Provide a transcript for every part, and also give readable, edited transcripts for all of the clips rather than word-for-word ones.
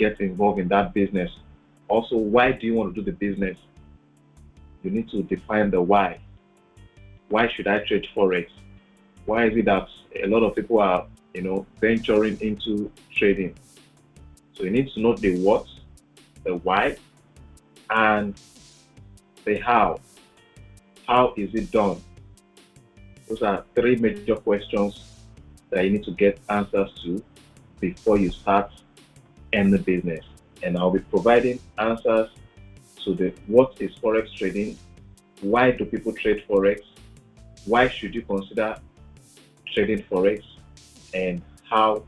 get involved in that business. Also, why do you want to do the business? You need to define the why. Why should I trade Forex? Why is it that a lot of people are, venturing into trading? So you need to know the what, the why, and the how. How is it done? Those are three major questions that you need to get answers to before you start any business. And I'll be providing answers to the what is Forex trading, why do people trade Forex, why should you consider trading Forex, and how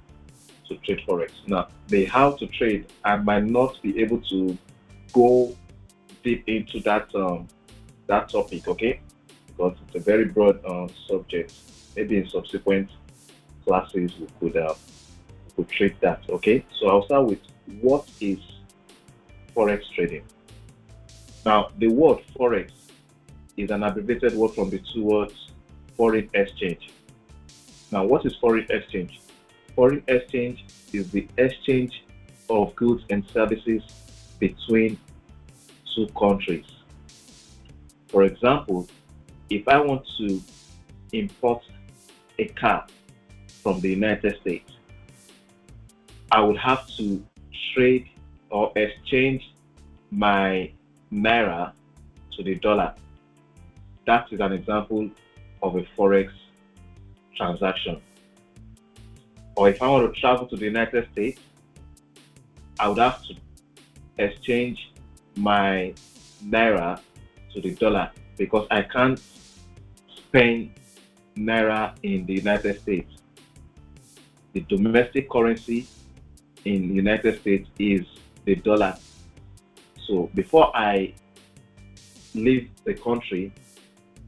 to trade Forex. Now, the how to trade, I might not be able to go deep into that topic, okay? Because it's a very broad subject. Maybe in subsequent classes we could treat that, okay? So I'll start with what is Forex trading. Now, the word Forex is an abbreviated word from the two words foreign exchange. Now, what is foreign exchange? Foreign exchange is the exchange of goods and services between two countries. For example, if I want to import a car from the United States, I would have to trade or exchange my naira to the dollar. That is an example of a Forex transaction. Or if I want to travel to the United States, I would have to exchange my naira to the dollar because I can't spend naira in the United States. The domestic currency in the United States is the dollar. So before I leave the country,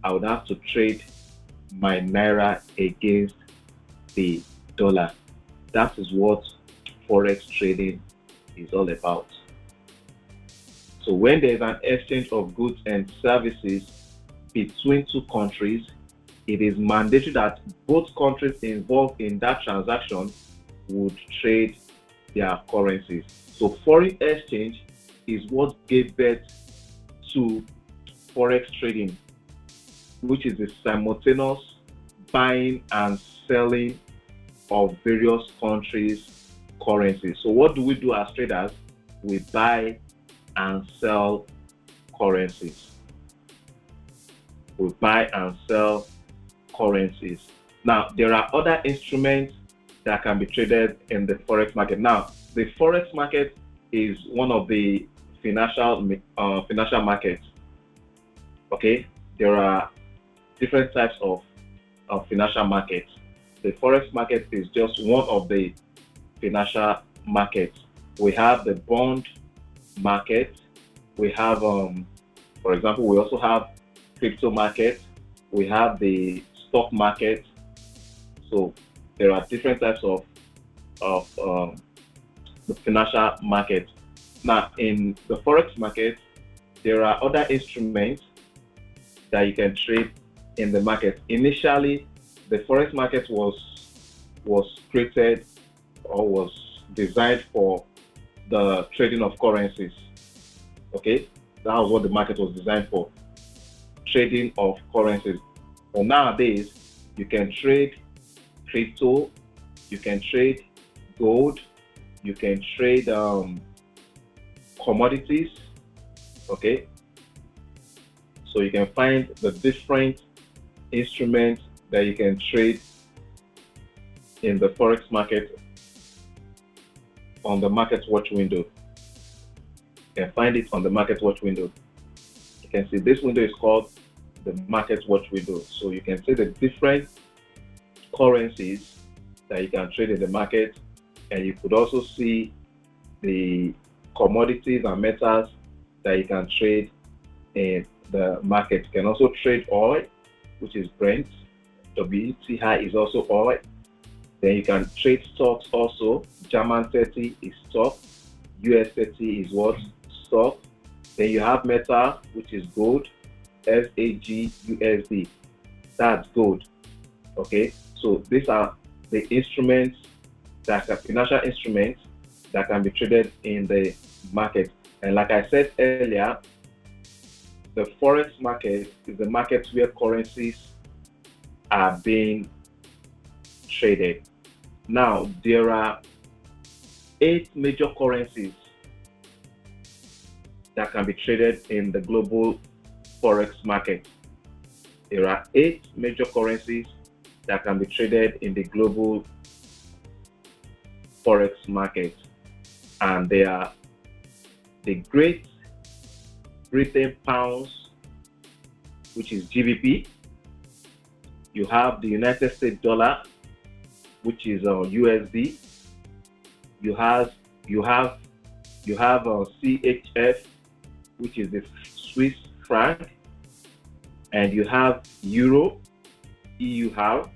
I would have to trade my naira against the dollar. That is what Forex trading is all about. So when there is an exchange of goods and services between two countries, it is mandatory that both countries involved in that transaction would trade their currencies. So foreign exchange is what gave birth to Forex trading, which is the simultaneous buying and selling of various countries' currencies. So what do we do as traders? We buy and sell currencies. We buy and sell currencies. Now, there are other instruments that can be traded in the Forex market. Now, the Forex market is one of the financial markets. Okay, there are different types of financial markets. The Forex market is just one of the financial markets. We have the bond market. We have, for example, we also have crypto market. We have the stock market. So there are different types of the financial market. Now, in the Forex market, there are other instruments that you can trade in the market. Initially, the Forex market was created or was designed for the trading of currencies. Okay, that was what the market was designed for, trading of currencies. But nowadays, you can trade crypto, you can trade gold, you can trade commodities. Okay, so you can find the different instruments that you can trade in the Forex market on the Market Watch window. You can find it on the Market Watch window. You can see this window is called the Market Watch window. So you can see the different currencies that you can trade in the market, and you could also see the commodities and metals that you can trade in the market. You can also trade oil, which is Brent. WTI is also oil. Then you can trade stocks also. German 30 is stock. US 30 is what? Stock. Then you have metal, which is gold. SAG That's gold. Okay. So these are the instruments that are financial instruments that can be traded in the market. And like I said earlier, the Forex market is the market where currencies are being traded. Now, there are 8 major currencies that can be traded in the global Forex market. There are 8 major currencies that can be traded in the global Forex market. And they are the Great Britain pounds, which is GBP. You have the United States dollar, which is USD. You have CHF, which is the Swiss franc, and you have Euro, EUR.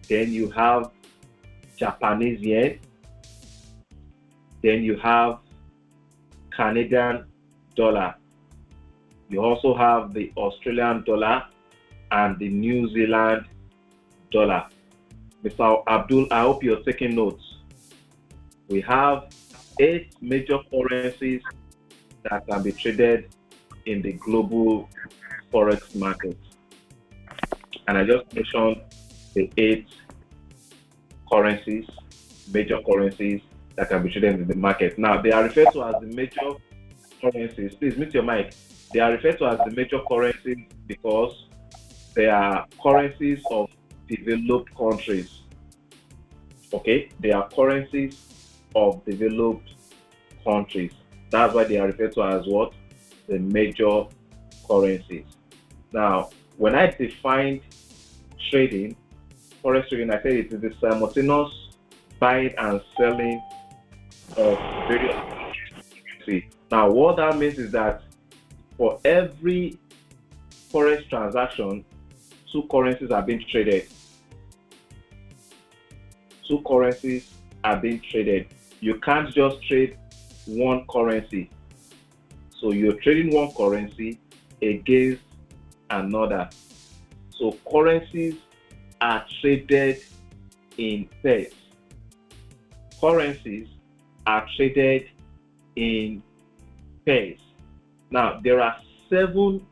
Then you have Japanese yen. Then you have Canadian dollar. You also have the Australian dollar and the New Zealand dollar. Mr. Abdul, I hope you're taking notes. We have 8 major currencies that can be traded in the global Forex market. And I just mentioned the 8 currencies, major currencies that can be traded in the market. Now, they are referred to as the major currencies. Please mute your mic. They are referred to as the major currencies because they are currencies of developed countries. Okay, they are currencies of developed countries. That's why they are referred to as what? The major currencies. Now, when I defined trading, forex trading, I said it is the simultaneous buying and selling of various currencies. Now, what that means is that for every forex transaction, 2 currencies are being traded. 2 currencies are being traded. You can't just trade one currency. So you're trading one currency against another. So currencies are traded in pairs. Currencies are traded in pairs. Now, there are 7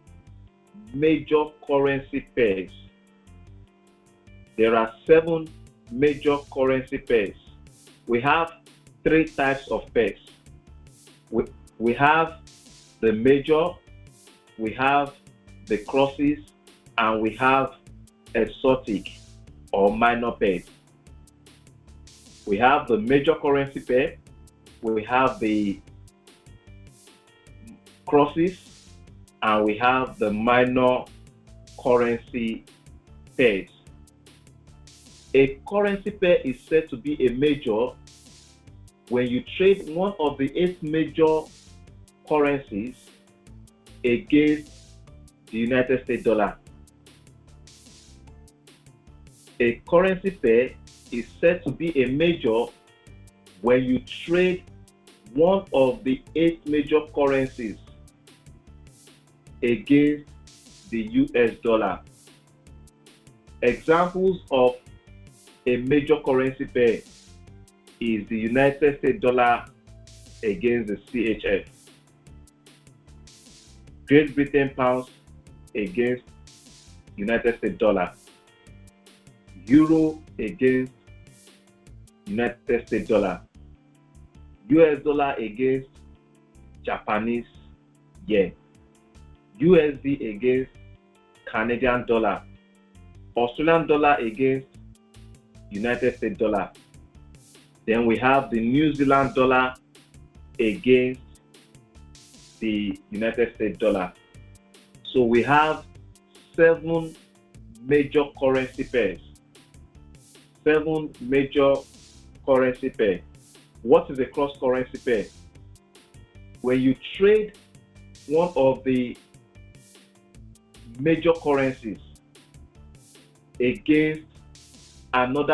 major currency pairs. There are 7 major currency pairs. We have 3 types of pairs. We have the major, we have the crosses, and we have exotic or minor pairs. We have the major currency pair, we have the crosses, and we have the minor currency pairs. A currency pair is said to be a major when you trade one of the 8 major currencies against the United States dollar. A currency pair is said to be a major when you trade one of the 8 major currencies against the US dollar. Examples of a major currency pair is the United States dollar against the CHF, Great Britain pounds against United States dollar, Euro against United States dollar, US dollar against Japanese yen, USD against Canadian dollar, Australian dollar against United States dollar. Then we have the New Zealand dollar against the United States dollar. So we have 7 major currency pairs. 7 major currency pairs. What is a cross currency pair? When you trade one of the major currencies against another